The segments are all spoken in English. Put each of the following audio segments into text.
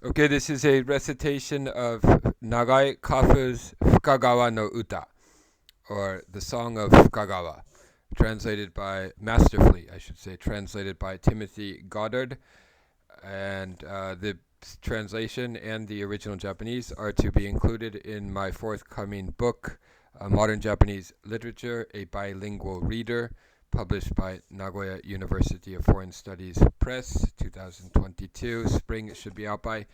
Okay, this is a recitation of Nagai Kafu's Fukagawa no Uta, or the Song of Fukagawa, masterfully, translated by Timothy Goddard, and the translation and the original Japanese are to be included in my forthcoming book, Modern Japanese Literature, a Bilingual Reader, published by Nagoya University of Foreign Studies Press, 2022. Spring it should be out by.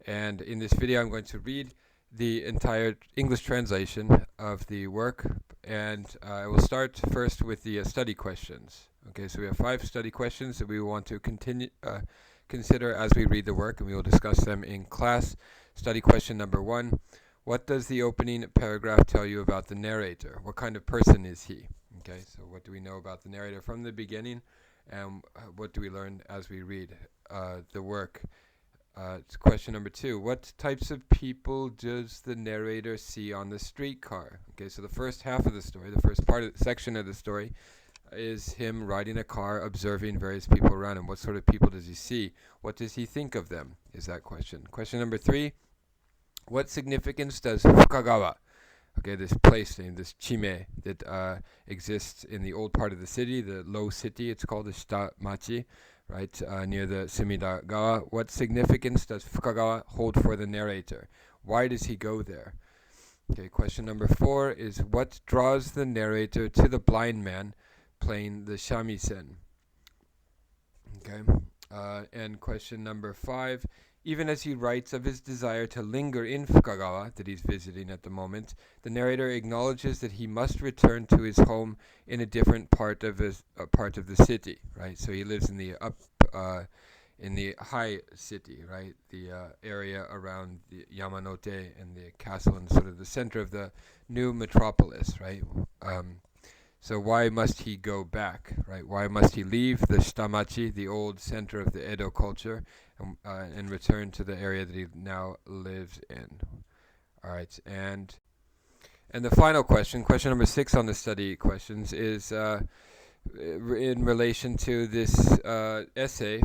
And in this video, I'm going to read the entire English translation of the work, and I will start first with the study questions. Okay, so we have 5 study questions that we want to consider as we read the work, and we will discuss them in class. Study question number 1. What does the opening paragraph tell you about the narrator? What kind of person is he? Okay, so what do we know about the narrator from the beginning, and what do we learn as we read the work? Question number 2. What types of people does the narrator see on the streetcar? Okay, so the first half of the story, the first section of the story, is him riding a car, observing various people around him. What sort of people does he see? What does he think of them? Is that question. Question number 3. What significance does Fukagawa, okay, this place name, this chime that exists in the old part of the city, the low city, it's called the Shitamachi, right, near the Sumida-gawa. What significance does Fukagawa hold for the narrator? Why does he go there? Okay, question number 4 is what draws the narrator to the blind man playing the shamisen? Okay, and question number 5, even as he writes of his desire to linger in Fukagawa, that he's visiting at the moment, the narrator acknowledges that he must return to his home in a different part of the city, right? So he lives in the high city, right? The area around the Yamanote and the castle, and sort of the center of the new metropolis, right? So why must he go back, right? Why must he leave the Shitamachi, the old center of the Edo culture, and return to the area that he now lives in? All right, and the final question, question number 6 on the study questions, is in relation to this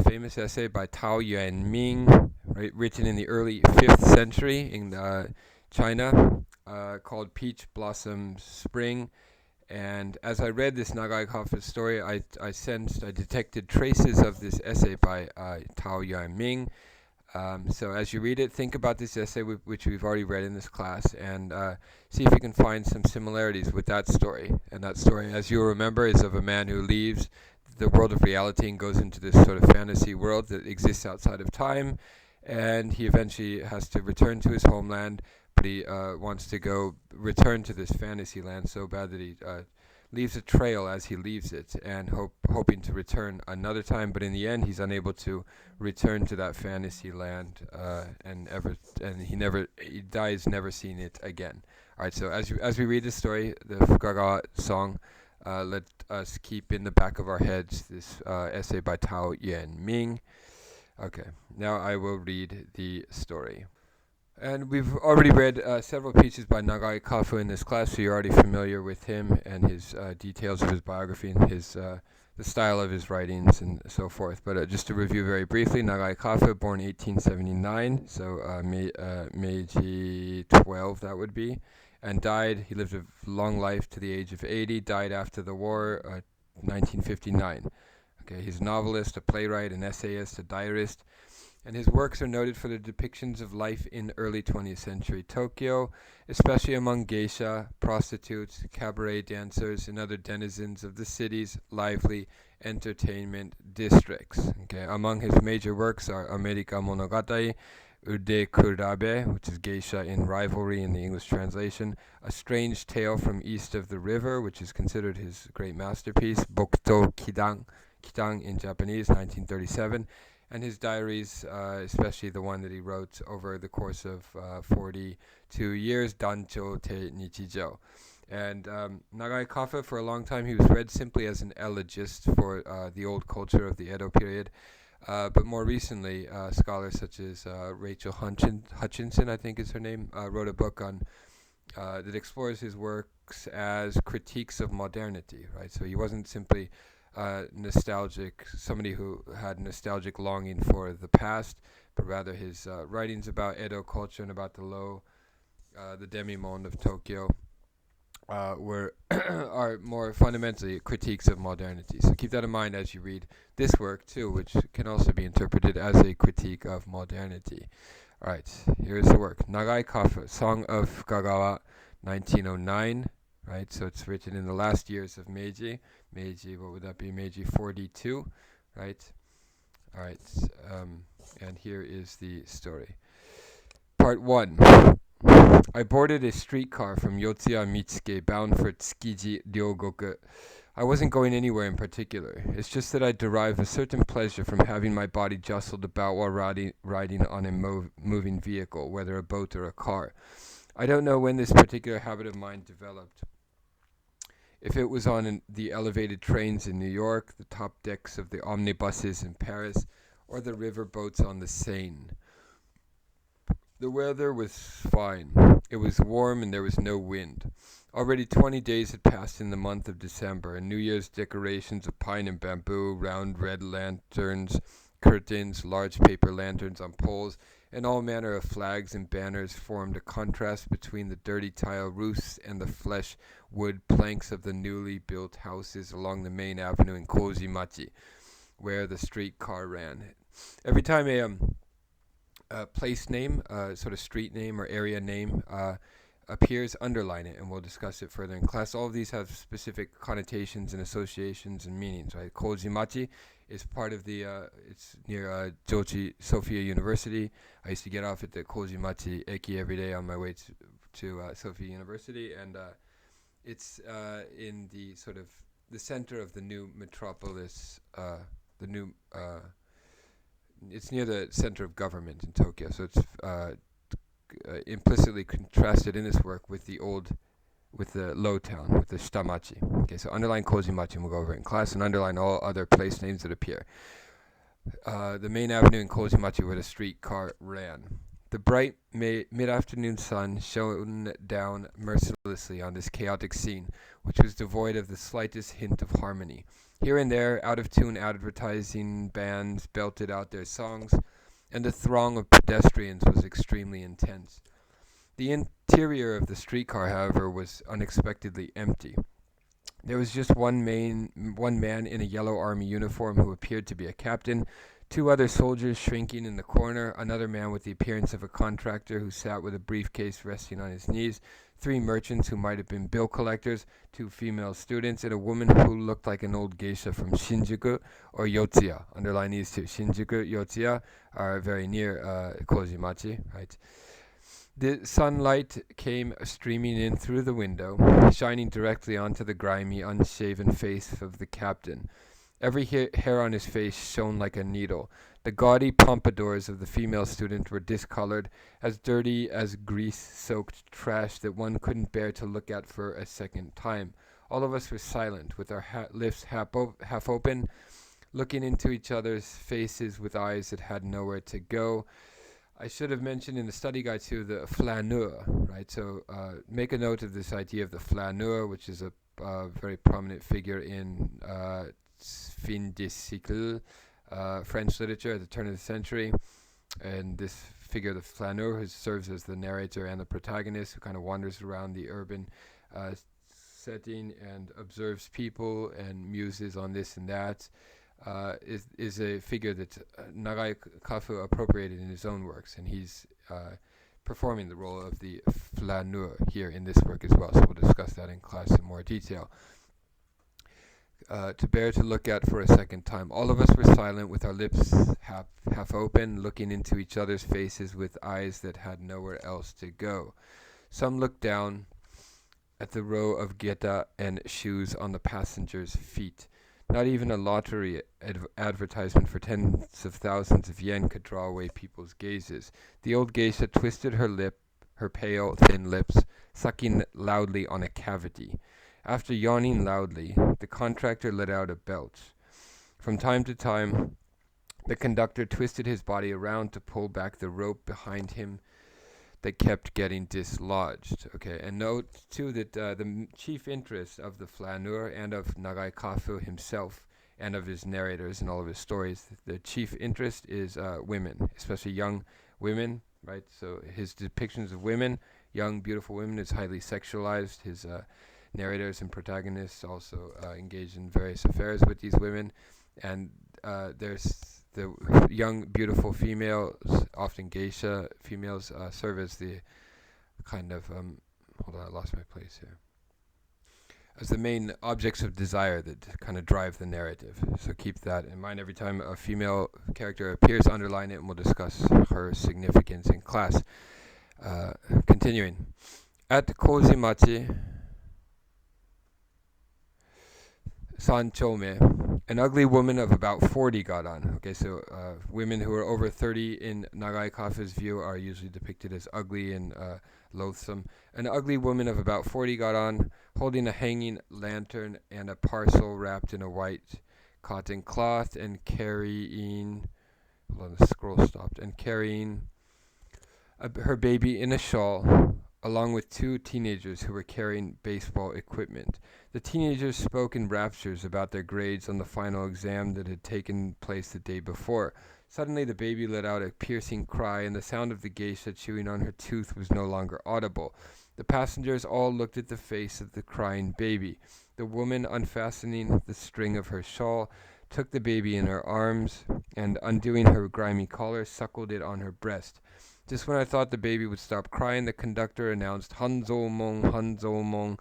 famous essay by Tao Yuanming, right, written in the early 5th century in China, called Peach Blossom Spring. And as I read this Nagai Kafū story, I detected traces of this essay by Tao Yuanming. So as you read it, think about this essay, which we've already read in this class, and see if you can find some similarities with that story. And that story, as you'll remember, is of a man who leaves the world of reality and goes into this sort of fantasy world that exists outside of time, and he eventually has to return to his homeland, but he wants to return to this fantasy land so bad that he leaves a trail as he leaves it, and hoping to return another time, but in the end he's unable to return to that fantasy land, and he dies never seeing it again. All right, so as we read the story, the Fukagawa song, let us keep in the back of our heads this essay by Tao Yuanming. Okay, now I will read the story. And we've already read several pieces by Nagai Kafū in this class, so you're already familiar with him and his details of his biography and his the style of his writings and so forth. But just to review very briefly, Nagai Kafū, born 1879, so Meiji 12 that would be, and died. He lived a long life to the age of 80. Died after the war, 1959. Okay, he's a novelist, a playwright, an essayist, a diarist. And his works are noted for the depictions of life in early 20th century Tokyo, especially among geisha, prostitutes, cabaret dancers, and other denizens of the city's lively entertainment districts. Okay, among his major works are America Monogatari, Ude Kurabe, which is geisha in rivalry in the English translation, A Strange Tale from East of the River, which is considered his great masterpiece, Bokuto Kitang in Japanese, 1937, and his diaries, especially the one that he wrote over the course of 42 years, Dancho te Nichijou. And Nagai Kafū, for a long time, he was read simply as an elegist for the old culture of the Edo period. But more recently, scholars such as Rachel Hutchinson, I think is her name, wrote a book on that explores his works as critiques of modernity, right? So he wasn't simply nostalgic, somebody who had nostalgic longing for the past, but rather his writings about Edo culture and about the demi-monde of Tokyo are more fundamentally critiques of modernity. So keep that in mind as you read this work too, which can also be interpreted as a critique of modernity. Alright, here's the work. Nagai Kafū, Song of Fukagawa, 1909. Right, so it's written in the last years of Meiji. Meiji, what would that be? Meiji 42, right? Alright, and here is the story. Part 1. I boarded a streetcar from Yotsuya Mitsuke bound for Tsukiji Ryogoku. I wasn't going anywhere in particular. It's just that I derive a certain pleasure from having my body jostled about while riding on a moving vehicle, whether a boat or a car. I don't know when this particular habit of mine developed. If it was on the elevated trains in New York, the top decks of the omnibuses in Paris, or the river boats on the Seine. The weather was fine. It was warm and there was no wind. Already 20 days had passed in the month of December, and New Year's decorations of pine and bamboo, round red lanterns, curtains, large paper lanterns on poles, and all manner of flags and banners formed a contrast between the dirty tile roofs and the flesh wood planks of the newly built houses along the main avenue in Kojimachi, where the streetcar ran. Every time a place name, sort of street name or area name appears, underline it, and we'll discuss it further in class. All of these have specific connotations and associations and meanings, right? Kojimachi is part of the, it's near Jochi Sophia University. I used to get off at the Kojimachi Eki every day on my way to Sophia University, and it's in the sort of the center of the new metropolis, it's near the center of government in Tokyo, so it's implicitly contrasted in this work with the low town, with the Shitamachi. Okay, so underline Kojimachi, and we'll go over it in class, and underline all other place names that appear. The main avenue in Kojimachi where the streetcar ran. The bright mid-afternoon sun shone down mercilessly on this chaotic scene, which was devoid of the slightest hint of harmony. Here and there, out-of-tune advertising bands belted out their songs, and the throng of pedestrians was extremely intense. The interior of the streetcar, however, was unexpectedly empty. There was just one man in a yellow army uniform who appeared to be a captain, 2 other soldiers shrinking in the corner, another man with the appearance of a contractor who sat with a briefcase resting on his knees, 3 merchants who might have been bill collectors, 2 female students, and a woman who looked like an old geisha from Shinjuku or Yotsuya. Underline these 2. Shinjuku, Yotsuya are very near Kojimachi, right? The sunlight came streaming in through the window, shining directly onto the grimy, unshaven face of the captain. Every hair on his face shone like a needle. The gaudy pompadours of the female student were discolored, as dirty as grease-soaked trash that one couldn't bear to look at for a second time. All of us were silent, with our lips half open, looking into each other's faces with eyes that had nowhere to go. I should have mentioned in the study guide too the flaneur, right? So make a note of this idea of the flaneur, which is a very prominent figure in fin de siècle French literature at the turn of the century. And this figure, the flaneur, who serves as the narrator and the protagonist, who kind of wanders around the urban setting and observes people and muses on this and that, is a figure that Nagai Kafū appropriated in his own works, and he's performing the role of the flaneur here in this work as well, so we'll discuss that in class in more detail. To bear to look at for a second time. All of us were silent, with our lips half open, looking into each other's faces with eyes that had nowhere else to go. Some looked down at the row of geta and shoes on the passengers' feet. Not even a lottery advertisement for tens of thousands of yen could draw away people's gazes. The old geisha twisted her pale, thin lips, sucking loudly on a cavity. After yawning loudly, the contractor let out a belch. From time to time, the conductor twisted his body around to pull back the rope behind him that kept getting dislodged. Okay, and note too that the chief interest of the flaneur and of Nagai Kafū himself and of his narrators in all of his stories. The chief interest is women, especially young women, right? So his depictions of women, young, beautiful women, is highly sexualized. His narrators and protagonists also engage in various affairs with these women. And there's the young, beautiful females, often geisha females, serve as the kind of, hold on, I lost my place here. As the main objects of desire that kind of drive the narrative. So keep that in mind every time a female character appears, underline it, and we'll discuss her significance in class. Continuing. At Kojimachi, Sanchome, an ugly woman of about 40 got on. Okay, so women who are over 30 in Nagai Kafū's view are usually depicted as ugly and loathsome. An ugly woman of about 40 got on, holding a hanging lantern and a parcel wrapped in a white cotton cloth, and carrying, hold on, the scroll stopped, and carrying her baby in a shawl, along with two teenagers who were carrying baseball equipment. The teenagers spoke in raptures about their grades on the final exam that had taken place the day before. Suddenly the baby let out a piercing cry, and the sound of the geisha chewing on her tooth was no longer audible. The passengers all looked at the face of the crying baby. The woman, unfastening the string of her shawl, took the baby in her arms, and undoing her grimy collar, suckled it on her breast. Just when I thought the baby would stop crying, the conductor announced, "Hanzomon, Hanzomon."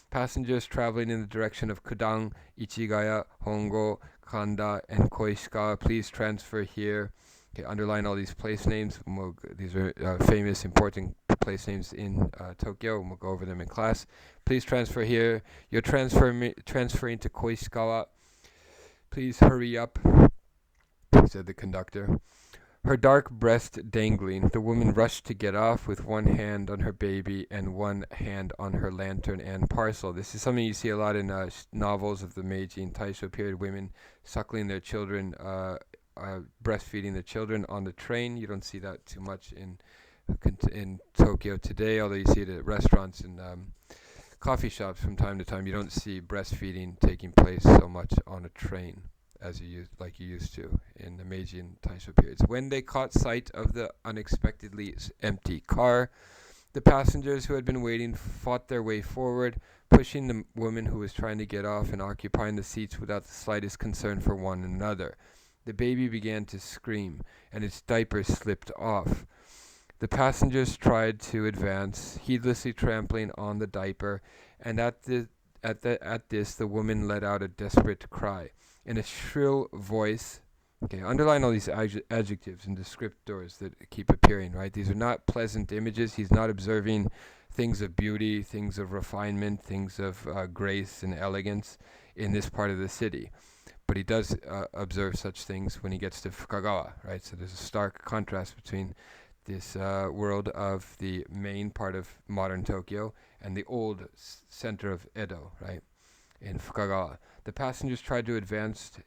Passengers traveling in the direction of Kudang, Ichigaya, Hongo, Kanda, and Koishikawa, please transfer here. Okay, underline all these place names. These are famous, important place names in Tokyo, and we'll go over them in class. Please transfer here. You're transferring to Koishikawa. Please hurry up, said the conductor. Her dark breast dangling, the woman rushed to get off with one hand on her baby and one hand on her lantern and parcel. This is something you see a lot in novels of the Meiji and Taisho period, women suckling their children, breastfeeding their children on the train. You don't see that too much in Tokyo today, although you see it at restaurants and coffee shops from time to time. You don't see breastfeeding taking place so much on a train as you used to in the Meiji and Taisho periods. When they caught sight of the unexpectedly empty car, the passengers who had been waiting fought their way forward, pushing the woman who was trying to get off and occupying the seats without the slightest concern for one another. The baby began to scream, and its diaper slipped off. The passengers tried to advance, heedlessly trampling on the diaper, and at this the woman let out a desperate cry. In a shrill voice, okay, underline all these adjectives and descriptors that keep appearing, right? These are not pleasant images. He's not observing things of beauty, things of refinement, things of grace and elegance in this part of the city. But he does observe such things when he gets to Fukagawa, right? So there's a stark contrast between this world of the main part of modern Tokyo and the old center of Edo, right? In Fukagawa. The passengers tried to advance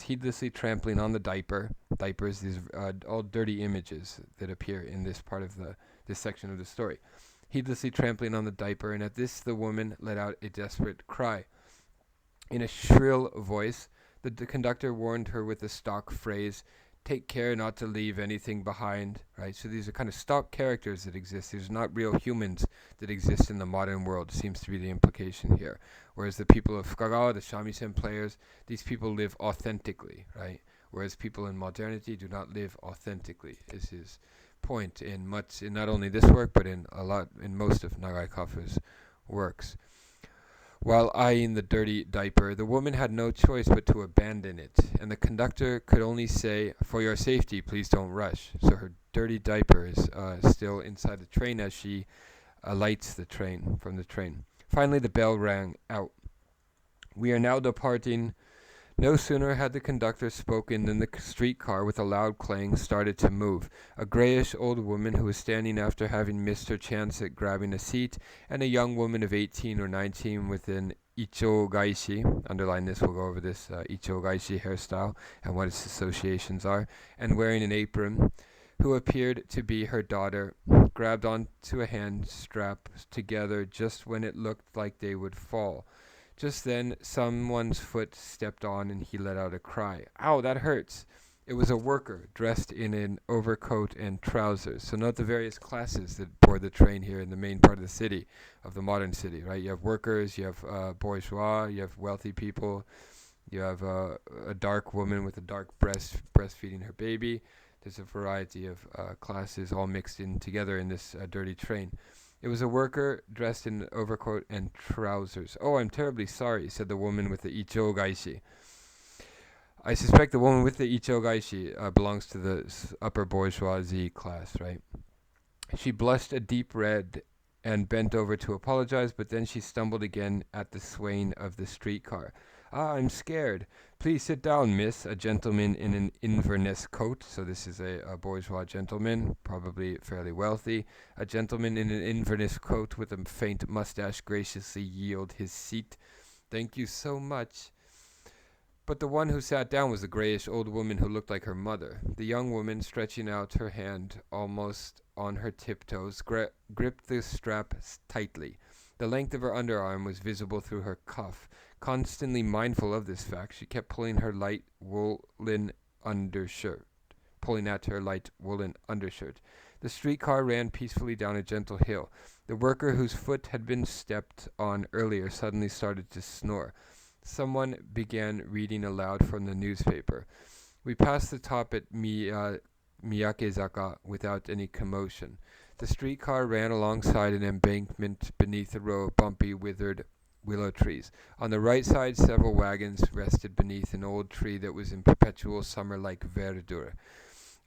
heedlessly trampling on the diapers. These are all dirty images that appear in this part of this section of the story. Heedlessly trampling on the diaper, and at this the woman let out a desperate cry. In a shrill voice, the conductor warned her with the stock phrase, "Take care not to leave anything behind," right? So these are kind of stock characters that exist. These are not real humans that exist in the modern world, seems to be the implication here. Whereas the people of Fukagawa, the shamisen players, these people live authentically, right? Whereas people in modernity do not live authentically, is his point in not only this work, but in most of Nagai Kafū's works. While eyeing the dirty diaper, the woman had no choice but to abandon it, and the conductor could only say, "For your safety, please don't rush." So her dirty diaper is still inside the train as she alights from the train. Finally, the bell rang out. "We are now departing." No sooner had the conductor spoken than the streetcar, with a loud clang, started to move. A grayish old woman who was standing after having missed her chance at grabbing a seat, and a young woman of 18 or 19 with an ichōgaishi, underline this, we'll go over this ichōgaishi hairstyle and what its associations are, and wearing an apron, who appeared to be her daughter, grabbed onto a hand strap together just when it looked like they would fall. Just then, someone's foot stepped on and he let out a cry. Ow, that hurts! It was a worker dressed in an overcoat and trousers. So note the various classes that board the train here in the main part of the city, of the modern city, right? You have workers, you have bourgeois, you have wealthy people, you have a dark woman with a dark breastfeeding her baby. There's a variety of classes all mixed in together in this dirty train. It was a worker dressed in an overcoat and trousers. Oh, I'm terribly sorry, said the woman with the ichō gaishi. I suspect the woman with the ichō gaishi belongs to the upper bourgeoisie class, right? She blushed a deep red and bent over to apologize, but then she stumbled again at the swaying of the streetcar. Ah, I'm scared. Please sit down, miss. A gentleman in an Inverness coat. So this is a bourgeois gentleman, probably fairly wealthy. A gentleman in an Inverness coat with a faint mustache graciously yielded his seat. Thank you so much. But the one who sat down was the grayish old woman who looked like her mother. The young woman, stretching out her hand almost on her tiptoes, gripped the strap tightly. The length of her underarm was visible through her cuff. Constantly mindful of this fact, she kept pulling at her light woolen undershirt. The streetcar ran peacefully down a gentle hill. The worker whose foot had been stepped on earlier suddenly started to snore. Someone began reading aloud from the newspaper. We passed the top at Miyakezaka without any commotion. The streetcar ran alongside an embankment beneath a row of bumpy, withered willow trees. On the right side, several wagons rested beneath an old tree that was in perpetual summer-like verdure.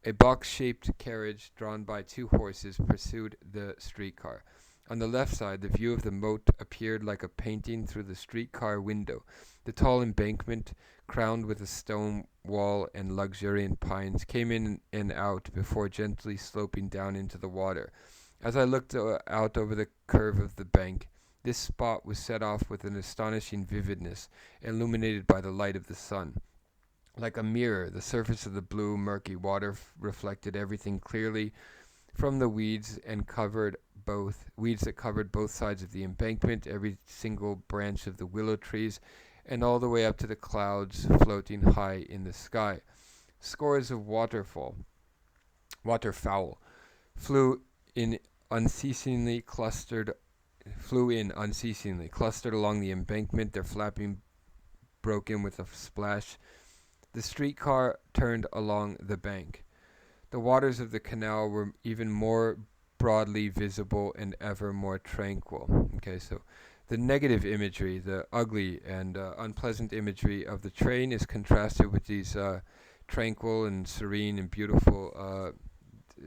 A box-shaped carriage drawn by two horses pursued the streetcar. On the left side, the view of the moat appeared like a painting through the streetcar window. The tall embankment, crowned with a stone wall and luxuriant pines, came in and out before gently sloping down into the water. As I looked out over the curve of the bank, this spot was set off with an astonishing vividness, illuminated by the light of the sun. Like a mirror, the surface of the blue, murky water reflected everything clearly from the weeds that covered both sides of the embankment, every single branch of the willow trees, and all the way up to the clouds floating high in the sky. Scores of waterfowl flew in unceasingly, clustered along the embankment, their flapping broken with a splash. The streetcar turned along the bank. The waters of the canal were even more broadly visible and ever more tranquil. Okay, so the negative imagery, the ugly and unpleasant imagery of the train is contrasted with these tranquil and serene and beautiful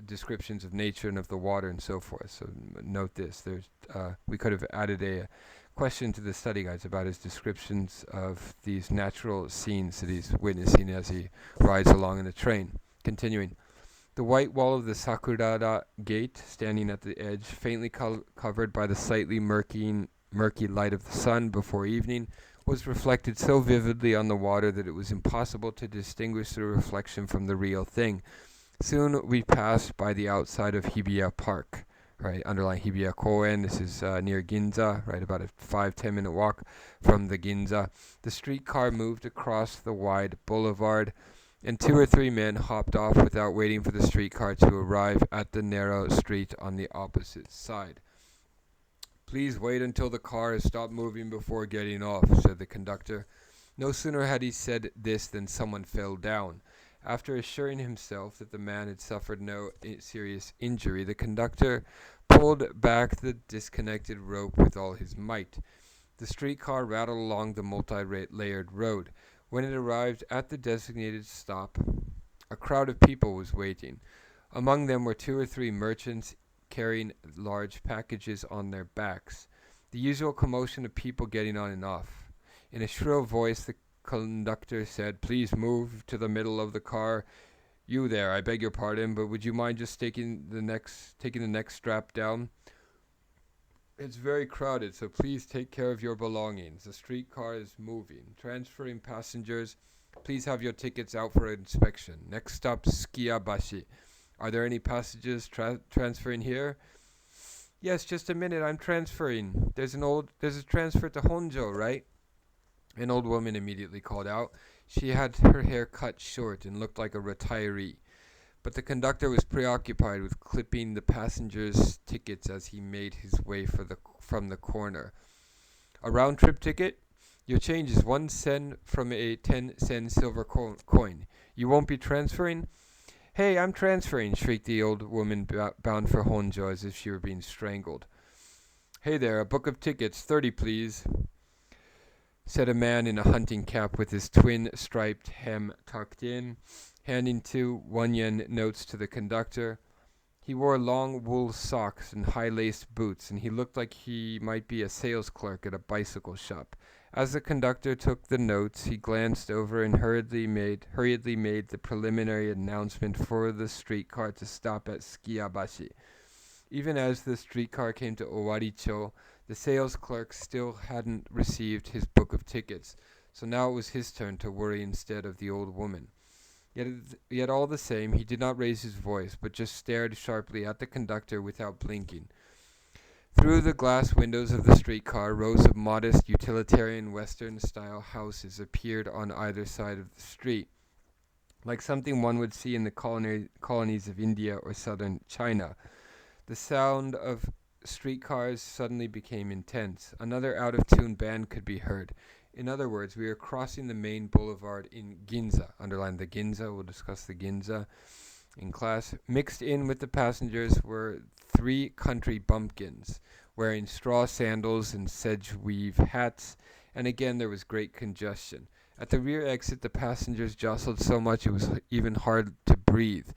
descriptions of nature and of the water and so forth. So note this. We could have added a question to the study guides about his descriptions of these natural scenes that he's witnessing as he rides along in the train. Continuing. The white wall of the Sakurada gate, standing at the edge, faintly covered by the slightly murky light of the sun before evening, was reflected so vividly on the water that it was impossible to distinguish the reflection from the real thing. Soon we passed by the outside of Hibiya Park, right, underlying Hibiya Koen. This is near Ginza, right, about a 5-10 minute walk from the Ginza. The streetcar moved across the wide boulevard, and 2 or 3 men hopped off without waiting for the streetcar to arrive at the narrow street on the opposite side. Please wait until the car has stopped moving before getting off, said the conductor. No sooner had he said this than someone fell down. After assuring himself that the man had suffered no serious injury, the conductor pulled back the disconnected rope with all his might. The streetcar rattled along the multi-layered road. When it arrived at the designated stop, a crowd of people was waiting. Among them were 2 or 3 merchants carrying large packages on their backs. The usual commotion of people getting on and off. In a shrill voice, the conductor said, "Please move to the middle of the car. You there, I beg your pardon, but would you mind just taking the next strap down? It's very crowded, so please take care of your belongings. The streetcar is moving. Transferring passengers, please have your tickets out for inspection. Next stop, Skiabashi. Are there any passengers transferring here?" "Yes, just a minute, I'm transferring. There's a transfer to Honjo, right?" An old woman immediately called out. She had her hair cut short and looked like a retiree. But the conductor was preoccupied with clipping the passengers' tickets as he made his way from the corner. A round-trip ticket? Your change is 1 sen from a 10-sen silver coin. You won't be transferring? Hey, I'm transferring, shrieked the old woman bound for Honjo as if she were being strangled. Hey there, a book of tickets, 30 please, said a man in a hunting cap with his twin striped hem tucked in, handing 2 1-yen notes to the conductor. He wore long wool socks and high-laced boots, and he looked like he might be a sales clerk at a bicycle shop. As the conductor took the notes, he glanced over and hurriedly made the preliminary announcement for the streetcar to stop at Sukiyabashi. Even as the streetcar came to Owari-cho, the sales clerk still hadn't received his book of tickets, so now it was his turn to worry instead of the old woman. Yet all the same, he did not raise his voice, but just stared sharply at the conductor without blinking. Through the glass windows of the streetcar, rows of modest, utilitarian Western-style houses appeared on either side of the street, like something one would see in the colonies of India or southern China. The sound of streetcars suddenly became intense. Another out-of-tune band could be heard. In other words, we are crossing the main boulevard in Ginza. Underline the Ginza. We'll discuss the Ginza in class. Mixed in with the passengers were 3 country bumpkins, wearing straw sandals and sedge weave hats, and again there was great congestion. At the rear exit, the passengers jostled so much it was even hard to breathe,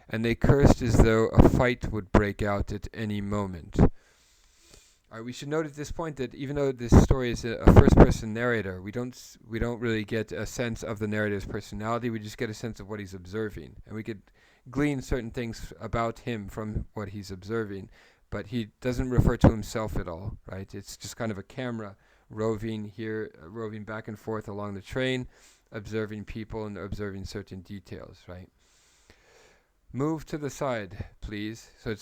and they cursed as though a fight would break out at any moment. We should note at this point that even though this story is a first-person narrator, we don't really get a sense of the narrator's personality. We just get a sense of what he's observing, and we could glean certain things about him from what he's observing, but he doesn't refer to himself at all, right? It's just kind of a camera roving back and forth along the train, observing people and observing certain details, right? Move to the side, please. So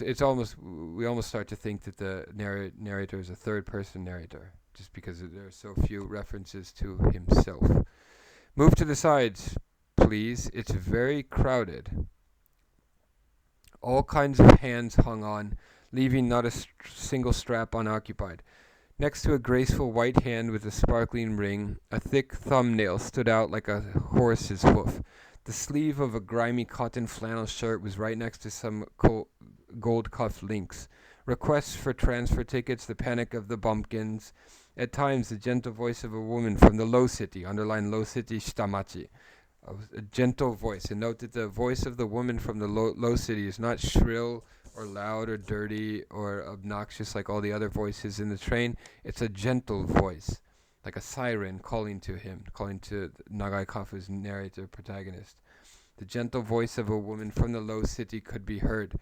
we almost start to think that the narrator is a third-person narrator, just because there are so few references to himself. Move to the sides, please. It's very crowded. All kinds of hands hung on, leaving not a single strap unoccupied. Next to a graceful white hand with a sparkling ring, a thick thumbnail stood out like a horse's hoof. The sleeve of a grimy cotton flannel shirt was right next to some gold cuff links. Requests for transfer tickets, the panic of the bumpkins. At times, the gentle voice of a woman from the low city, underline low city, shitamachi. A gentle voice. And note that the voice of the woman from the low city is not shrill or loud or dirty or obnoxious like all the other voices in the train. It's a gentle voice, like a siren calling to Nagai Kafū's narrator protagonist. The gentle voice of a woman from the low city could be heard,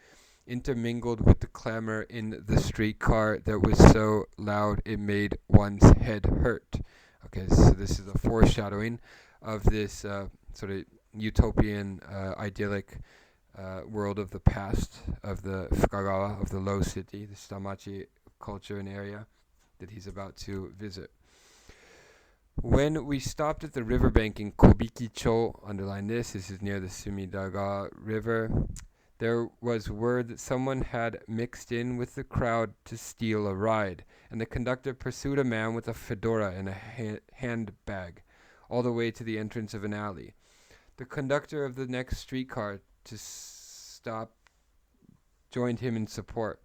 intermingled with the clamor in the streetcar that was so loud it made one's head hurt. Okay, so this is a foreshadowing of this sort of utopian, idyllic world of the past, of the Fukagawa, of the low city, the Shitamachi culture and area that he's about to visit. When we stopped at the riverbank in Kobiki-chō, underline this is near the Sumidaga River, there was word that someone had mixed in with the crowd to steal a ride, and the conductor pursued a man with a fedora and a handbag all the way to the entrance of an alley. The conductor of the next streetcar to stop joined him in support,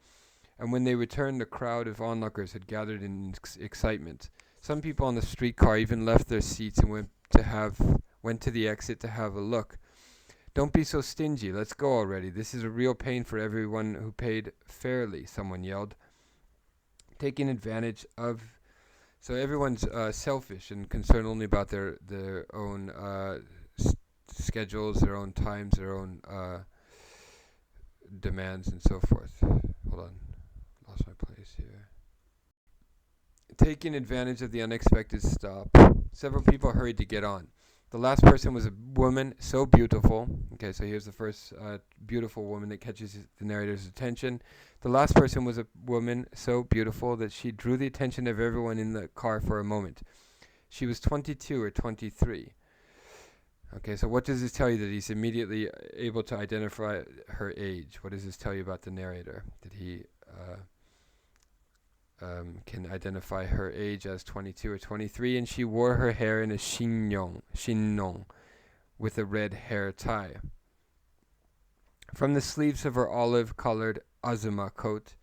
and when they returned, the crowd of onlookers had gathered in excitement. Some people on the streetcar even left their seats and went to the exit to have a look. "Don't be so stingy. Let's go already. This is a real pain for everyone who paid fairly," someone yelled. Taking advantage of... So everyone's selfish and concerned only about their own schedules, their own times, their own demands, and so forth. Hold on. Lost my place here. Taking advantage of the unexpected stop, several people hurried to get on. The last person was a woman so beautiful. Okay, so here's the first beautiful woman that catches the narrator's attention. The last person was a woman so beautiful that she drew the attention of everyone in the car for a moment. She was 22 or 23. Okay, so what does this tell you? That he's immediately able to identify her age. What does this tell you about the narrator? That he can identify her age as 22 or 23, and she wore her hair in a shinnon, with a red hair tie. From the sleeves of her olive-colored azuma coat,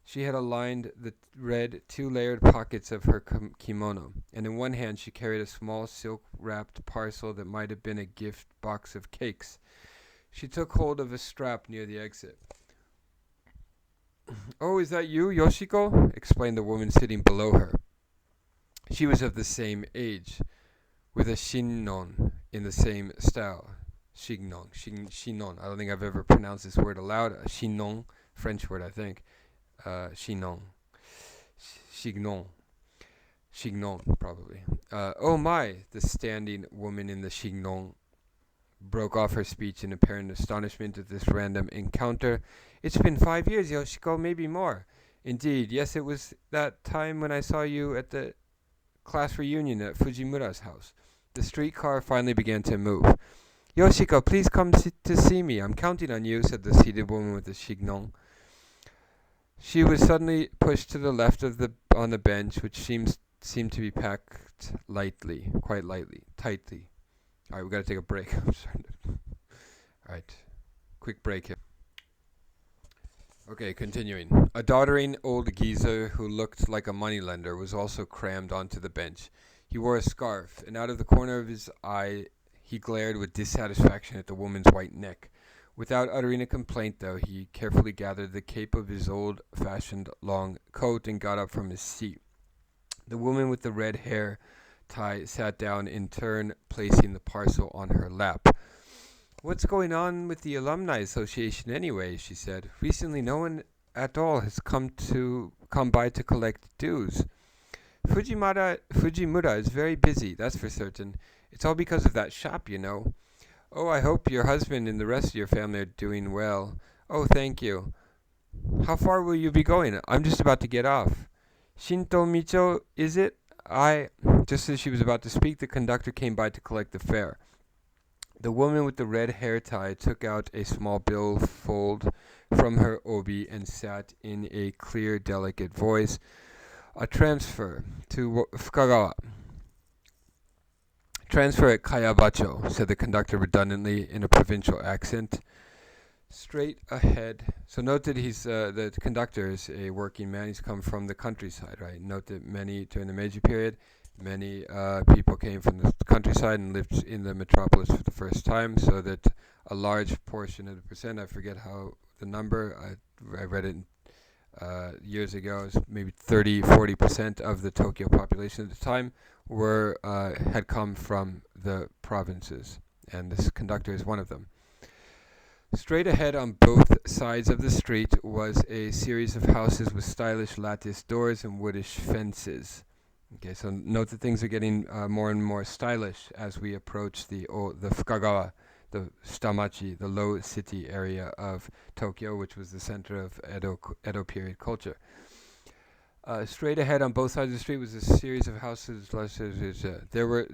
she had aligned the red two-layered pockets of her kimono, and in one hand she carried a small silk-wrapped parcel that might have been a gift box of cakes. She took hold of a strap near the exit. "Oh, is that you, Yoshiko?" explained the woman sitting below her. She was of the same age, with a shinnon in the same style. Shinnon. I don't think I've ever pronounced this word aloud. Shinnon, French word, I think. Shinnon, probably. "Oh my," the standing woman in the shinnon broke off her speech in apparent astonishment at this random encounter. "It's been 5 years, Yoshiko, maybe more." "Indeed, yes, it was that time when I saw you at the class reunion at Fujimura's house." The streetcar finally began to move. "Yoshiko, please come to see me. I'm counting on you," said the seated woman with the shinnon. She was suddenly pushed to the left on the bench, which seemed to be packed tightly. All right, we got to take a break. I'm sorry. All right, quick break here. Okay, continuing. A doddering old geezer who looked like a moneylender was also crammed onto the bench. He wore a scarf, and out of the corner of his eye, he glared with dissatisfaction at the woman's white neck. Without uttering a complaint, though, he carefully gathered the cape of his old-fashioned long coat and got up from his seat. The woman with the red hair tie sat down in turn, placing the parcel on her lap. "What's going on with the Alumni Association anyway?" she said. "Recently no one at all has come by to collect dues. Fujimura is very busy, that's for certain. It's all because of that shop, you know." "Oh, I hope your husband and the rest of your family are doing well." "Oh, thank you." "How far will you be going?" "I'm just about to get off." "Shinto Micho, is it?" Just as she was about to speak, the conductor came by to collect the fare. The woman with the red hair tie took out a small billfold from her obi and sat in a clear, delicate voice. "A transfer to Fukagawa." "Transfer at Kayabacho," said the conductor redundantly in a provincial accent. "Straight ahead." So note that the conductor is a working man. He's come from the countryside, right? Note that during the Meiji period, many people came from the countryside and lived in the metropolis for the first time, so that a large portion of the percent, I forget how the number, I read it years ago, is maybe 30-40% of the Tokyo population at the time had come from the provinces, and this conductor is one of them. Straight ahead on both sides of the street was a series of houses with stylish lattice doors and woodish fences. Okay, so note that things are getting more and more stylish as we approach the Fukagawa, the Shitamachi, the low city area of Tokyo, which was the center of Edo period culture. Straight ahead on both sides of the street was a series of houses. There were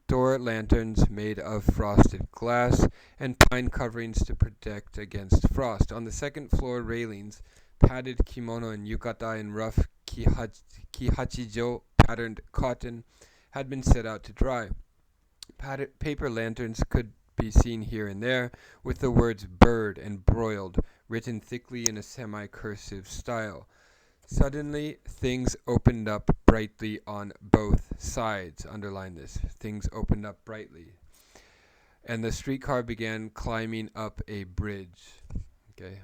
door lanterns made of frosted glass and pine coverings to protect against frost. On the second floor railings, padded kimono and yukata in rough kihachijo patterned cotton had been set out to dry. Paper lanterns could be seen here and there, with the words "bird" and "broiled" written thickly in a semi-cursive style. Suddenly, things opened up brightly on both sides. Underline this. Things opened up brightly. And the streetcar began climbing up a bridge. Okay.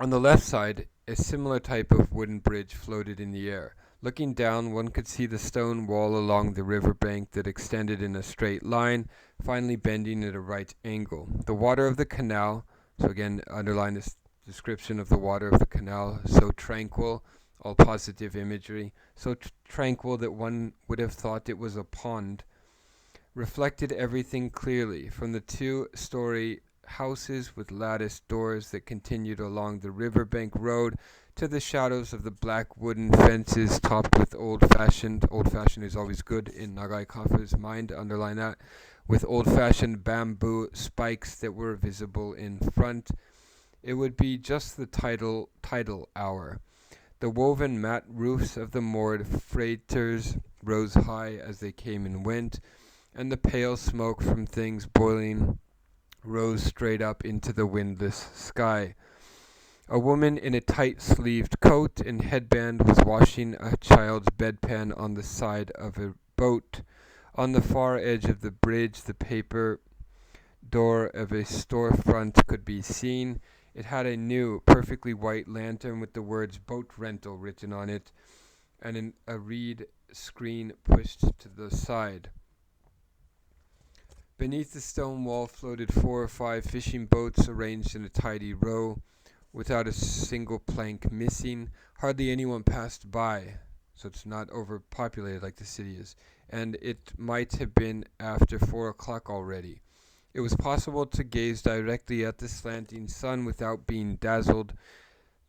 On the left side, a similar type of wooden bridge floated in the air. Looking down, one could see the stone wall along the river bank that extended in a straight line, finally bending at a right angle. The water of the canal, so again, underline this description of the water of the canal, so tranquil, all positive imagery, so tranquil that one would have thought it was a pond, reflected everything clearly, from the two-story houses with latticed doors that continued along the riverbank road to the shadows of the black wooden fences topped with old-fashioned is always good in Nagai Kafū's mind, underline that, with old-fashioned bamboo spikes that were visible in front. It would be just the tidal hour. The woven mat roofs of the moored freighters rose high as they came and went, and the pale smoke from things boiling rose straight up into the windless sky. A woman in a tight-sleeved coat and headband was washing a child's bedpan on the side of a boat. On the far edge of the bridge, the paper door of a storefront could be seen. It had a new, perfectly white lantern with the words "Boat Rental" written on it, and a reed screen pushed to the side. Beneath the stone wall floated 4 or 5 fishing boats arranged in a tidy row, without a single plank missing. Hardly anyone passed by, so it's not overpopulated like the city is, and it might have been after 4 o'clock already. It was possible to gaze directly at the slanting sun without being dazzled.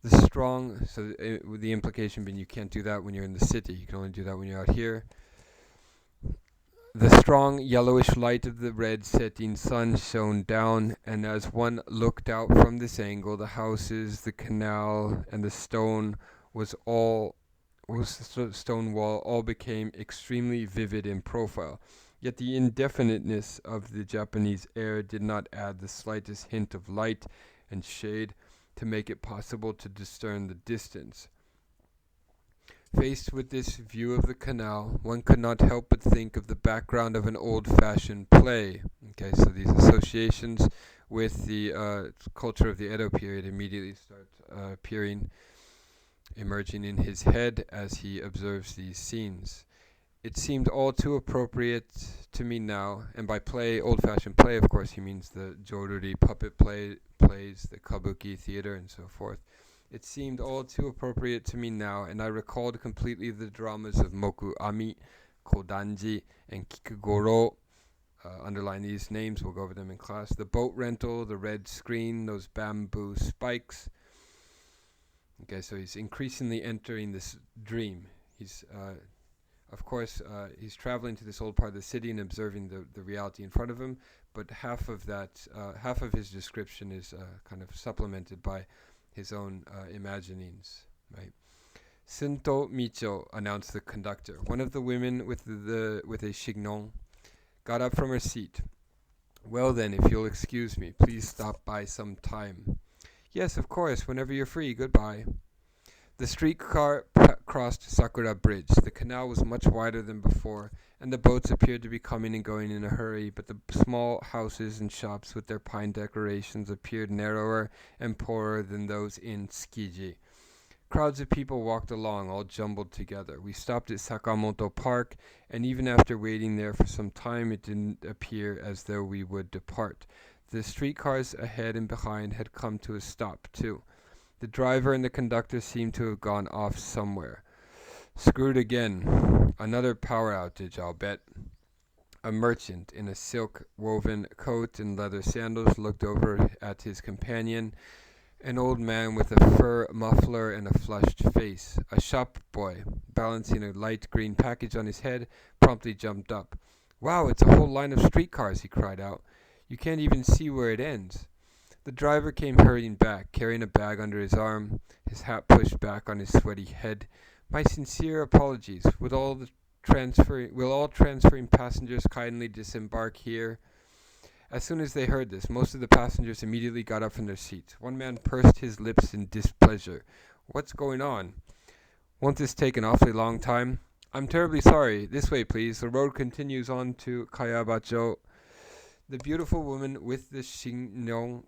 The implication being you can't do that when you're in the city. You can only do that when you're out here. The strong yellowish light of the red setting sun shone down, and as one looked out from this angle, the houses, the canal, and the stone wall all became extremely vivid in profile. Yet the indefiniteness of the Japanese air did not add the slightest hint of light and shade to make it possible to discern the distance. Faced with this view of the canal, one could not help but think of the background of an old-fashioned play. Okay, so these associations with the culture of the Edo period immediately start emerging in his head as he observes these scenes. It seemed all too appropriate to me now, and by play, old-fashioned play, of course, he means the Joruri puppet plays, the Kabuki theater, and so forth. It seemed all too appropriate to me now, and I recalled completely the dramas of Moku-ami, Kodanji, and Kikugoro. Underline these names, we'll go over them in class. The boat rental, the red screen, those bamboo spikes. Okay, so he's increasingly entering this dream. He's traveling to this old part of the city and observing the reality in front of him, but half of his description is kind of supplemented by his own imaginings, right? Sunto Micho, announced the conductor. One of the women with a chignon got up from her seat. Well then, if you'll excuse me, please stop by some time. Yes, of course, whenever you're free, goodbye. The streetcar crossed Sakura Bridge. The canal was much wider than before, and the boats appeared to be coming and going in a hurry, but the small houses and shops with their pine decorations appeared narrower and poorer than those in Tsukiji. Crowds of people walked along, all jumbled together. We stopped at Sakamoto Park, and even after waiting there for some time, it didn't appear as though we would depart. The streetcars ahead and behind had come to a stop, too. The driver and the conductor seemed to have gone off somewhere. Screwed again. Another power outage, I'll bet. A merchant in a silk woven coat and leather sandals looked over at his companion, an old man with a fur muffler and a flushed face. A shop boy, balancing a light green package on his head, promptly jumped up. Wow, it's a whole line of streetcars, he cried out. You can't even see where it ends. The driver came hurrying back, carrying a bag under his arm, his hat pushed back on his sweaty head. My sincere apologies. Will all transferring passengers kindly disembark here? As soon as they heard this, most of the passengers immediately got up from their seats. One man pursed his lips in displeasure. What's going on? Won't this take an awfully long time? I'm terribly sorry. This way, please. The road continues on to Kayabacho. The beautiful woman with the chignon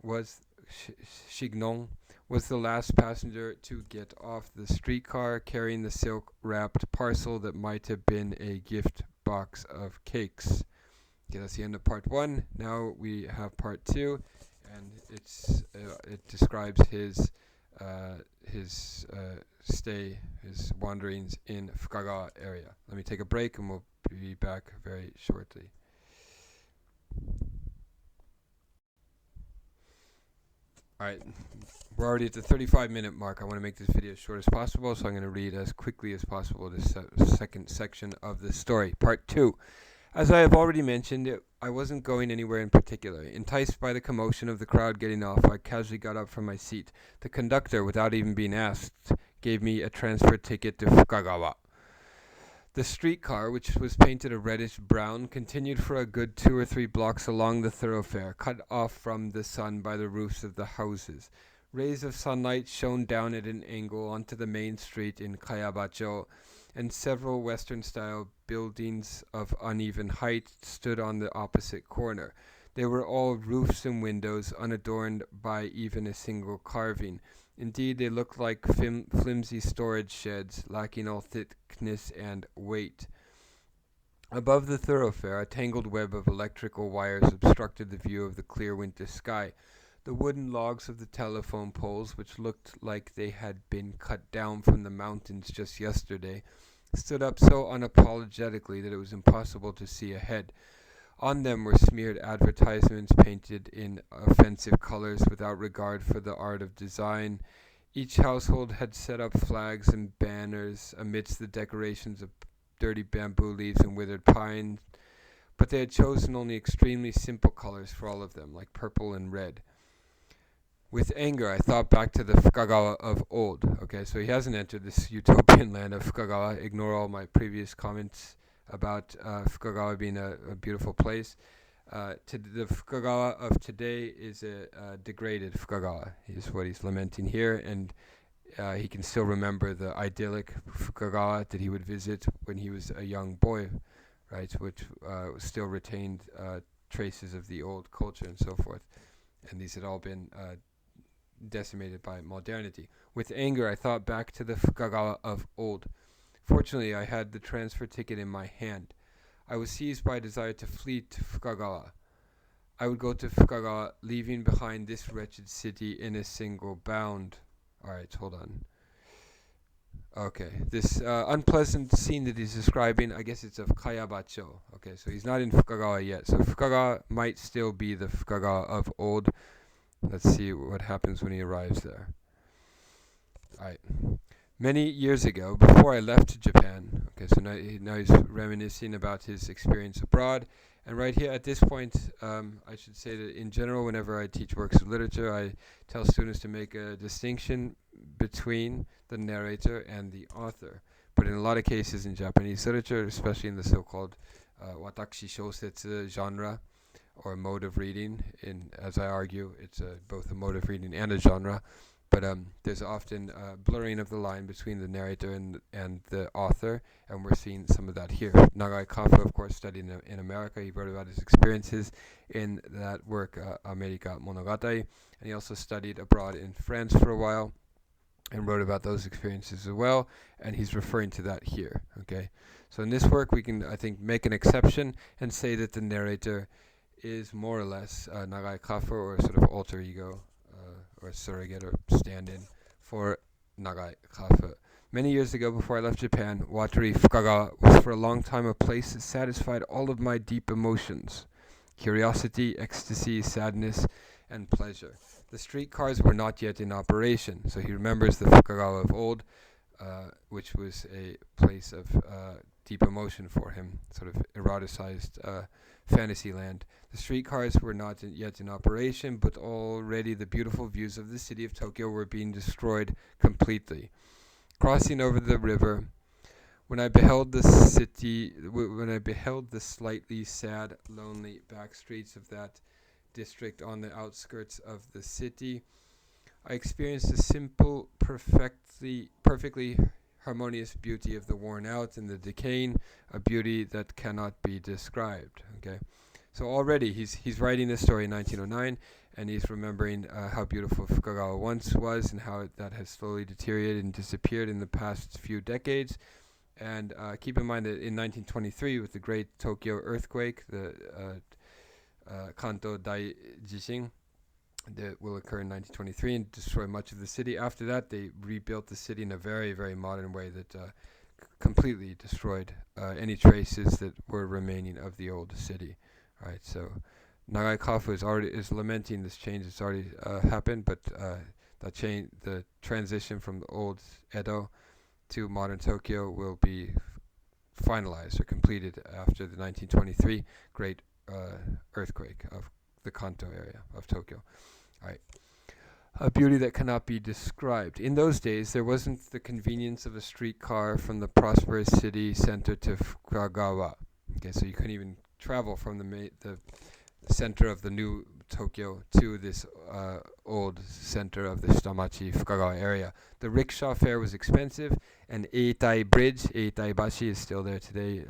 was the last passenger to get off the streetcar, carrying the silk-wrapped parcel that might have been a gift box of cakes. Okay, that's the end of part 1. Now we have part 2, and it describes his wanderings in Fukagawa area. Let me take a break, and we'll be back very shortly. Alright, we're already at the 35-minute mark. I want to make this video as short as possible, so I'm going to read as quickly as possible this second section of the story. Part 2. As I have already mentioned, I wasn't going anywhere in particular. Enticed by the commotion of the crowd getting off, I casually got up from my seat. The conductor, without even being asked, gave me a transfer ticket to Fukagawa. The streetcar, which was painted a reddish-brown, continued for a good 2 or 3 blocks along the thoroughfare, cut off from the sun by the roofs of the houses. Rays of sunlight shone down at an angle onto the main street in Kayabacho, and several Western-style buildings of uneven height stood on the opposite corner. They were all roofs and windows, unadorned by even a single carving. Indeed, they looked like flimsy storage sheds, lacking all thickness and weight. Above the thoroughfare, a tangled web of electrical wires obstructed the view of the clear winter sky. The wooden logs of the telephone poles, which looked like they had been cut down from the mountains just yesterday, stood up so unapologetically that it was impossible to see ahead. On them were smeared advertisements painted in offensive colors without regard for the art of design. Each household had set up flags and banners amidst the decorations of dirty bamboo leaves and withered pine, but they had chosen only extremely simple colors for all of them, like purple and red. With anger, I thought back to the Fukagawa of old. Okay, so he hasn't entered this utopian land of Fukagawa. Ignore all my previous comments about Fukagawa being a beautiful place. The Fukagawa of today is a degraded Fukagawa, is what he's lamenting here, and he can still remember the idyllic Fukagawa that he would visit when he was a young boy, right, which still retained traces of the old culture and so forth, and these had all been decimated by modernity. With anger, I thought back to the Fukagawa of old. Fortunately, I had the transfer ticket in my hand. I was seized by a desire to flee to Fukagawa. I would go to Fukagawa, leaving behind this wretched city in a single bound. Alright, hold on. Okay, this unpleasant scene that he's describing, I guess it's of Kayabacho. Okay, so he's not in Fukagawa yet. So Fukagawa might still be the Fukagawa of old. Let's see what happens when he arrives there. Alright. Many years ago, before I left Japan, okay, so now he's reminiscing about his experience abroad, and right here at this point, I should say that in general, whenever I teach works of literature, I tell students to make a distinction between the narrator and the author. But in a lot of cases in Japanese literature, especially in the so-called watashi shousetsu genre, or mode of reading, as I argue, it's both a mode of reading and a genre. But there's often blurring of the line between the narrator and the author, and we're seeing some of that here. Nagai Kafū, of course, studied in America. He wrote about his experiences in that work, America Monogatari, and he also studied abroad in France for a while and wrote about those experiences as well, and he's referring to that here. Okay, so in this work, we can, I think, make an exception and say that the narrator is more or less Nagai Kafū, or sort of alter ego, or surrogate or stand-in for Nagai Kafū. Many years ago, before I left Japan, Watari Fukagawa was for a long time a place that satisfied all of my deep emotions: curiosity, ecstasy, sadness, and pleasure. The streetcars were not yet in operation, so he remembers the Fukagawa of old, which was a place of deep emotion for him, sort of eroticized fantasy land. The streetcars were not yet in operation, but already the beautiful views of the city of Tokyo were being destroyed completely. Crossing over the river, when I beheld the slightly sad, lonely back streets of that district on the outskirts of the city, I experienced the simple, perfectly harmonious beauty of the worn out and the decaying, a beauty that cannot be described. Okay, so already he's writing this story in 1909, and he's remembering how beautiful Fukagawa once was and how that has slowly deteriorated and disappeared in the past few decades. And keep in mind that in 1923, with the great Tokyo earthquake, the Kanto Dai Jishin, that will occur in 1923 and destroy much of the city. After that, they rebuilt the city in a very, very modern way that completely destroyed any traces that were remaining of the old city. Right, so Nagai Kafū is lamenting this change that's already happened, but the transition from the old Edo to modern Tokyo will be finalized or completed after the 1923 great earthquake of the Kanto area of Tokyo. All right. A beauty that cannot be described. In those days, there wasn't the convenience of a streetcar from the prosperous city center to Fukagawa. Okay, so you couldn't even travel from the center of the new Tokyo to this old center of the Shitamachi Fukagawa area. The rickshaw fare was expensive, and Eitai Bridge, Eitai Bashi is still there today,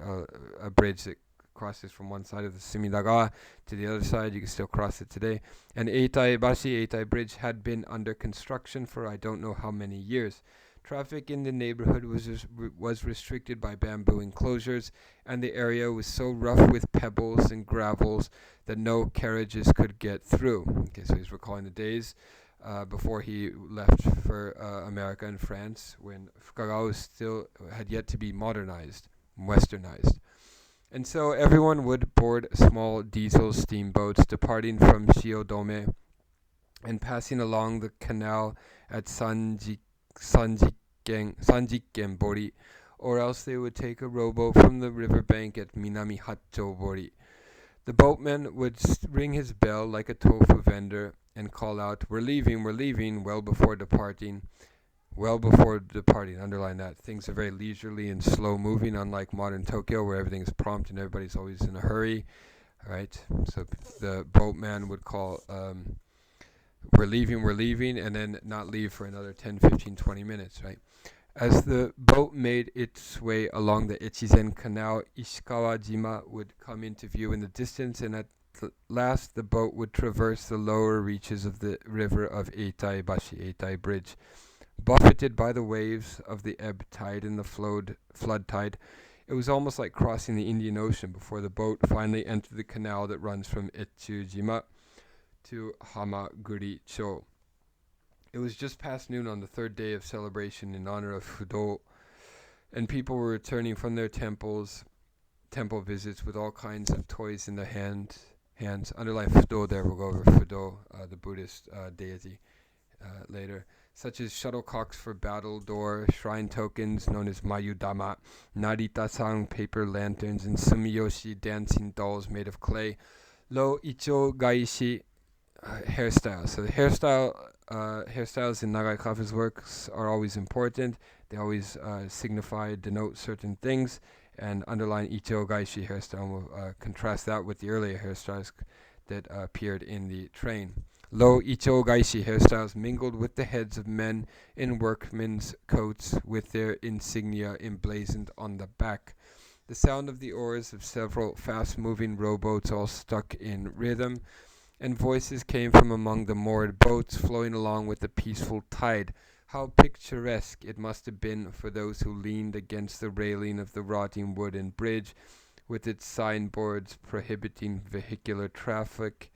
a bridge that crosses from one side of the Sumidagawa to the other side. You can still cross it today. And Eitai Bashi, Eitai Bridge, had been under construction for I don't know how many years. Traffic in the neighborhood was restricted by bamboo enclosures, and the area was so rough with pebbles and gravels that no carriages could get through. Okay, so he's recalling the days before he left for America and France, when Fukagawa still had yet to be modernized, westernized. And so everyone would board small diesel steamboats departing from Shiodome and passing along the canal at Sanjiken-bori, or else they would take a rowboat from the riverbank at Minami-Hacho-bori. The boatman would ring his bell like a tofu vendor and call out, we're leaving, well before departing. Underline that. Things are very leisurely and slow moving, unlike modern Tokyo where everything is prompt and everybody's always in a hurry. All right. So the boatman would call, we're leaving, and then not leave for another 10, 15, 20 minutes, right? As the boat made its way along the Echizen Canal, Ishikawa-jima would come into view in the distance, and at last the boat would traverse the lower reaches of the river of Eitai Bashi, Eitai Bridge. Buffeted by the waves of the ebb tide and the flood tide, it was almost like crossing the Indian Ocean before the boat finally entered the canal that runs from Etsu-jima to Hamaguri-chō. It was just past noon on the third day of celebration in honor of Fudo, and people were returning from their temple visits with all kinds of toys in their hands. Underline Fudo there, we'll go over Fudo, the Buddhist deity, later, such as shuttlecocks for battle door, shrine tokens known as Mayudama, Narita-san paper lanterns, and Sumiyoshi dancing dolls made of clay. Lo Icho Gaishi hairstyle. So the hairstyles in Nagai Kafū's works are always important. They always denote certain things, and underline Icho Gaishi hairstyle will contrast that with the earlier hairstyles that appeared in the train. Low Icho Gaishi hairstyles mingled with the heads of men in workmen's coats with their insignia emblazoned on the back. The sound of the oars of several fast-moving rowboats all stuck in rhythm, and voices came from among the moored boats flowing along with the peaceful tide. How picturesque it must have been for those who leaned against the railing of the rotting wooden bridge, with its signboards prohibiting vehicular traffic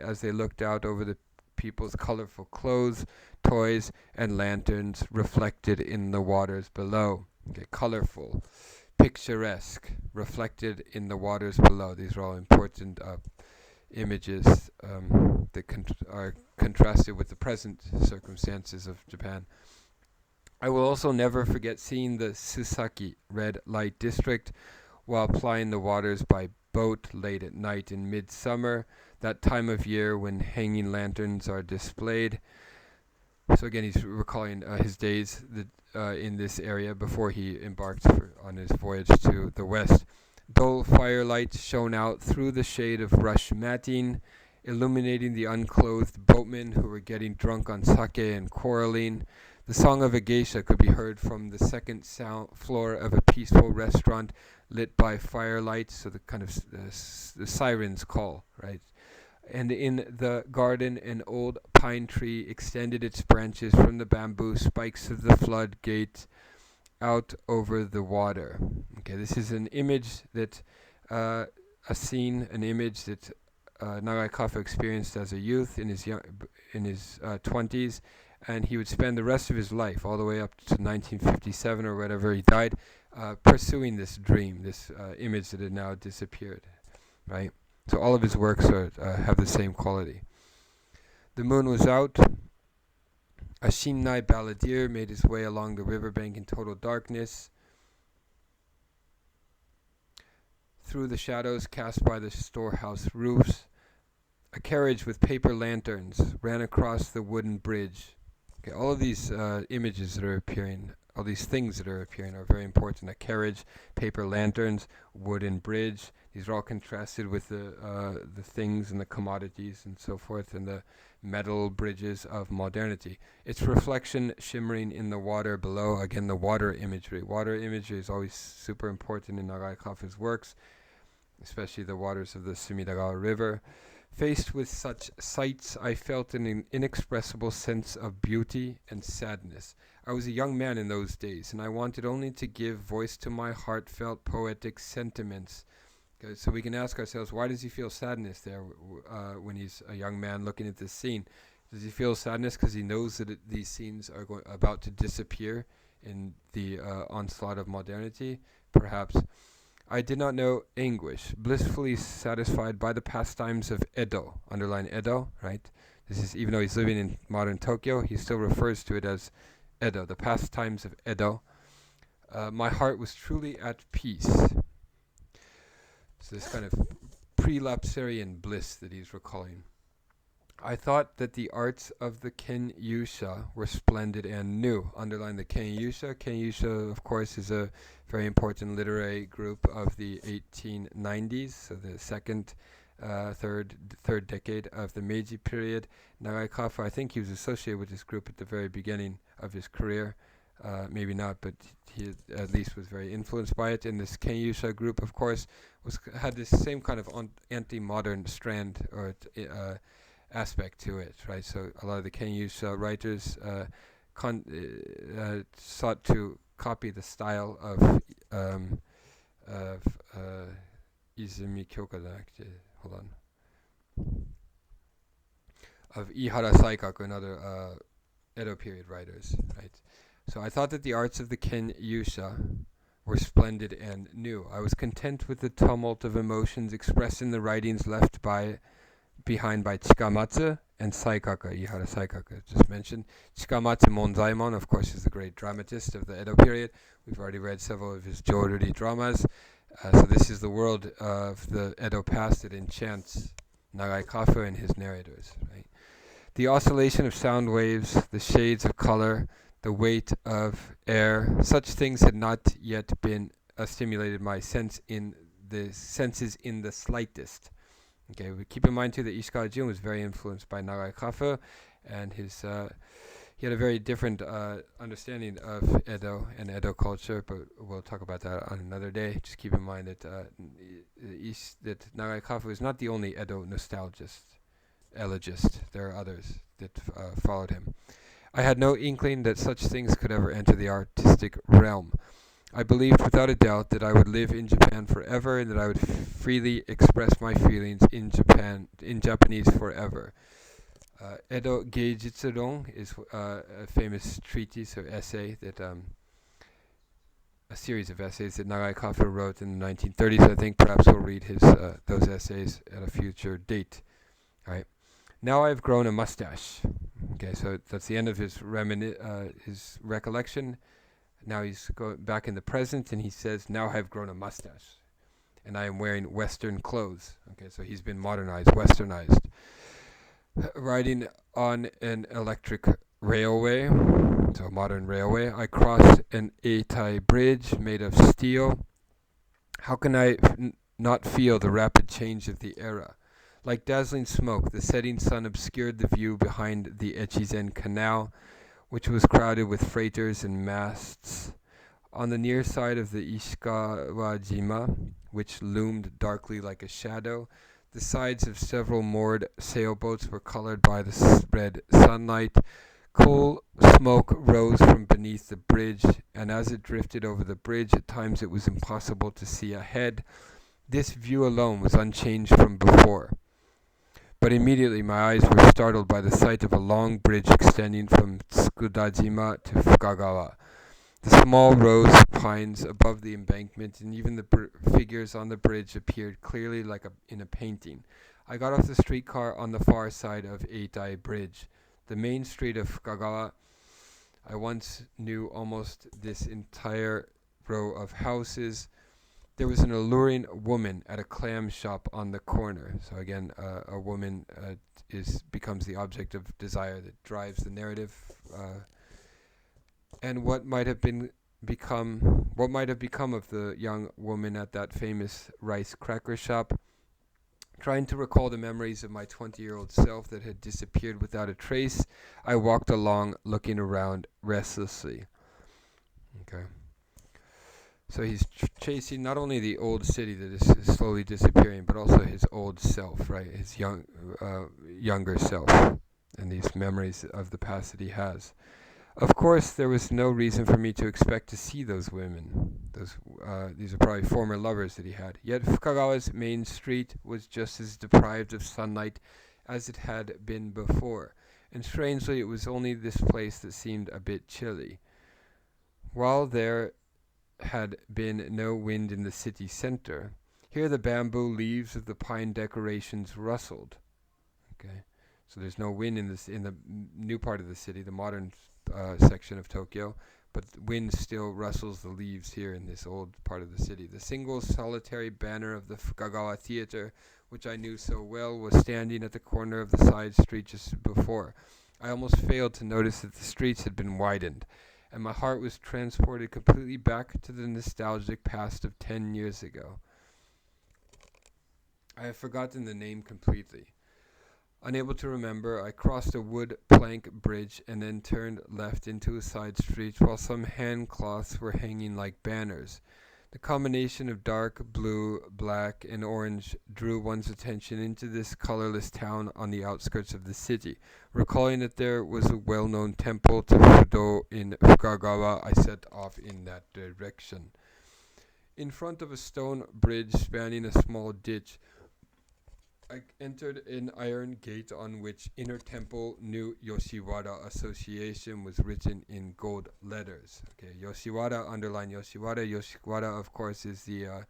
as they looked out over the people's colorful clothes, toys, and lanterns reflected in the waters below. Okay, colorful, picturesque, reflected in the waters below. These are all important images that are contrasted with the present circumstances of Japan. I will also never forget seeing the Susaki red light district while plying the waters by boat late at night in midsummer, that time of year when hanging lanterns are displayed. So again, he's recalling his days in this area before he embarked on his voyage to the west. Dull firelight shone out through the shade of rush matting, illuminating the unclothed boatmen who were getting drunk on sake and quarreling. The song of a geisha could be heard from the second floor of a peaceful restaurant lit by firelight, so the kind of the siren's call, right? And in the garden, an old pine tree extended its branches from the bamboo spikes of the floodgate out over the water. Okay, this is an image that, an image that Nagai Kafū experienced as a youth in his 20s, and he would spend the rest of his life, all the way up to 1957 or whatever he died, pursuing this dream, this image that had now disappeared, right? So all of his works have the same quality. The moon was out. A Shinnai balladeer made his way along the riverbank in total darkness. Through the shadows cast by the storehouse roofs, a carriage with paper lanterns ran across the wooden bridge. Okay, all of these images that are appearing, all these things that are appearing are very important. A carriage, paper lanterns, wooden bridge. These are all contrasted with the things and the commodities and so forth, and the metal bridges of modernity. Its reflection shimmering in the water below. Again, the water imagery. Water imagery is always super important in Nagai Kafu's works, especially the waters of the Sumidagawa River. Faced with such sights, I felt an inexpressible sense of beauty and sadness. I was a young man in those days, and I wanted only to give voice to my heartfelt poetic sentiments. Okay, so we can ask ourselves, why does he feel sadness there when he's a young man looking at this scene? Does he feel sadness because he knows that these scenes are about to disappear in the onslaught of modernity? Perhaps. I did not know anguish, blissfully satisfied by the pastimes of Edo. Underline Edo, right? This is, even though he's living in modern Tokyo, he still refers to it as Edo, the pastimes of Edo. My heart was truly at peace. So this kind of prelapsarian bliss that he's recalling. I thought that the arts of the Kenyusha were splendid and new. Underline the Kenyusha. Kenyusha, of course, is a very important literary group of the 1890s, so the third decade of the Meiji period. Nagai Kafū, I think he was associated with this group at the very beginning of his career. Maybe not, but he at least was very influenced by it. And this Kenyusha group, of course, had this same kind of anti-modern strand or aspect to it, right? So a lot of the Kenyusha writers sought to copy the style of Izumi Kyoka, hold on, of Ihara Saikaku and other Edo period writers, right? So I thought that the arts of the Kenyusha were splendid and new. I was content with the tumult of emotions expressed in the writings left behind by Chikamatsu and Saikaku, Ihara Saikaku, just mentioned. Chikamatsu Monzaimon, of course, is the great dramatist of the Edo period. We've already read several of his Joruri dramas. So this is the world of the Edo past that enchants Nagai Kafū and his narrators, right? The oscillation of sound waves, the shades of color, the weight of air, such things had not yet been stimulated my senses in the slightest. Okay, we keep in mind too that Ishikawa Jun was very influenced by Nagai Kafū, and he had a very different understanding of Edo and Edo culture, but we'll talk about that on another day. Just keep in mind that that Nagai Kafū is not the only Edo elogist. There are others that followed him. I had no inkling that such things could ever enter the artistic realm. I believed without a doubt that I would live in Japan forever and that I would freely express my feelings in Japanese forever. Edo Geijitsuron is a famous treatise or essay that a series of essays that Nagai Kafū wrote in the 1930s. I think perhaps we'll read those essays at a future date. All right. Now I've grown a mustache. Okay, so that's the end of his recollection. Now he's back in the present, and he says, now I've grown a mustache, and I am wearing Western clothes. Okay, so he's been modernized, Westernized. Riding on an electric railway, so a modern railway, I cross an Eitai bridge made of steel. How can I not feel the rapid change of the era? Like dazzling smoke, the setting sun obscured the view behind the Echizen Canal, which was crowded with freighters and masts. On the near side of the Ishikawa-jima, which loomed darkly like a shadow, the sides of several moored sailboats were colored by the red sunlight. Cool smoke rose from beneath the bridge, and as it drifted over the bridge, at times it was impossible to see ahead. This view alone was unchanged from before. But immediately my eyes were startled by the sight of a long bridge extending from Tsukudajima to Fukagawa. The small rows of pines above the embankment and even the figures on the bridge appeared clearly like in a painting. I got off the streetcar on the far side of Eitai Bridge. The main street of Fukagawa. I once knew almost this entire row of houses. There was an alluring woman at a clam shop on the corner. So again, a woman becomes the object of desire that drives the narrative. And what might have become of the young woman at that famous rice cracker shop? Trying to recall the memories of my 20-year-old self that had disappeared without a trace, I walked along, looking around restlessly. Okay. So he's chasing not only the old city that is slowly disappearing, but also his old self, right? His younger self, and these memories of the past that he has. Of course, there was no reason for me to expect to see those women. These are probably former lovers that he had. Yet Fukagawa's main street was just as deprived of sunlight as it had been before, and strangely it was only this place that seemed a bit chilly. While there had been no wind in the city center, here the bamboo leaves of the pine decorations rustled. Okay, so there's no wind in the new part of the city, the modern section of Tokyo, but wind still rustles the leaves here in this old part of the city. The single solitary banner of the Fukagawa Theater, which I knew so well, was standing at the corner of the side street just before. I almost failed to notice that the streets had been widened, and my heart was transported completely back to the nostalgic past of 10 years ago. I have forgotten the name completely. Unable to remember, I crossed a wood plank bridge and then turned left into a side street while some hand cloths were hanging like banners. The combination of dark blue, black, and orange drew one's attention into this colorless town on the outskirts of the city. Recalling that there was a well-known temple to Fudo in Fukagawa, I set off in that direction. In front of a stone bridge spanning a small ditch, I entered an iron gate on which Inner Temple New Yoshiwara Association was written in gold letters. Okay, Yoshiwara, underline Yoshiwara. Yoshiwara, of course, is the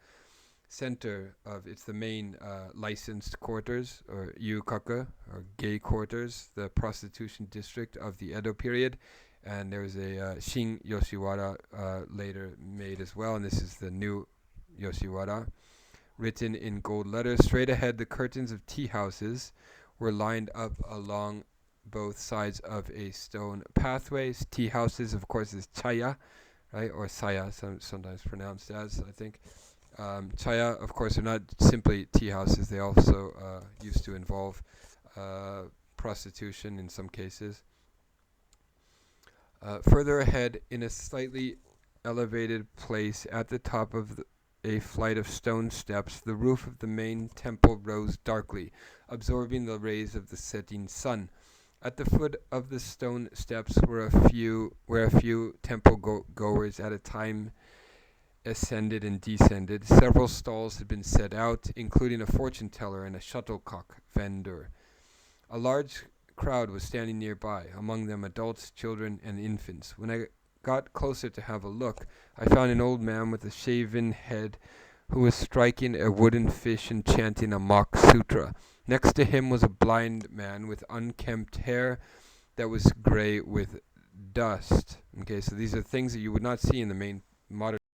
center of, it's the main licensed quarters, or yukaku, or gay quarters, the prostitution district of the Edo period. And there's a Shin Yoshiwara later made as well, and this is the new Yoshiwara. Written in gold letters. Straight ahead, the curtains of tea houses were lined up along both sides of a stone pathway. Tea houses, of course, is chaya, right? Or saya, sometimes pronounced as, I think. Chaya, of course, are not simply tea houses. They also used to involve prostitution in some cases. Further ahead, in a slightly elevated place at the top of a flight of stone steps, the roof of the main temple rose darkly, absorbing the rays of the setting sun. At the foot of the stone steps were a few temple goers at a time ascended and descended. Several stalls had been set out, including a fortune teller and a shuttlecock vendor. A large crowd was standing nearby, among them adults, children, and infants. When I got closer to have a look, I found an old man with a shaven head who was striking a wooden fish and chanting a mock sutra. Next to him was a blind man with unkempt hair that was gray with dust. Okay, so these are things that you would not see in the main modern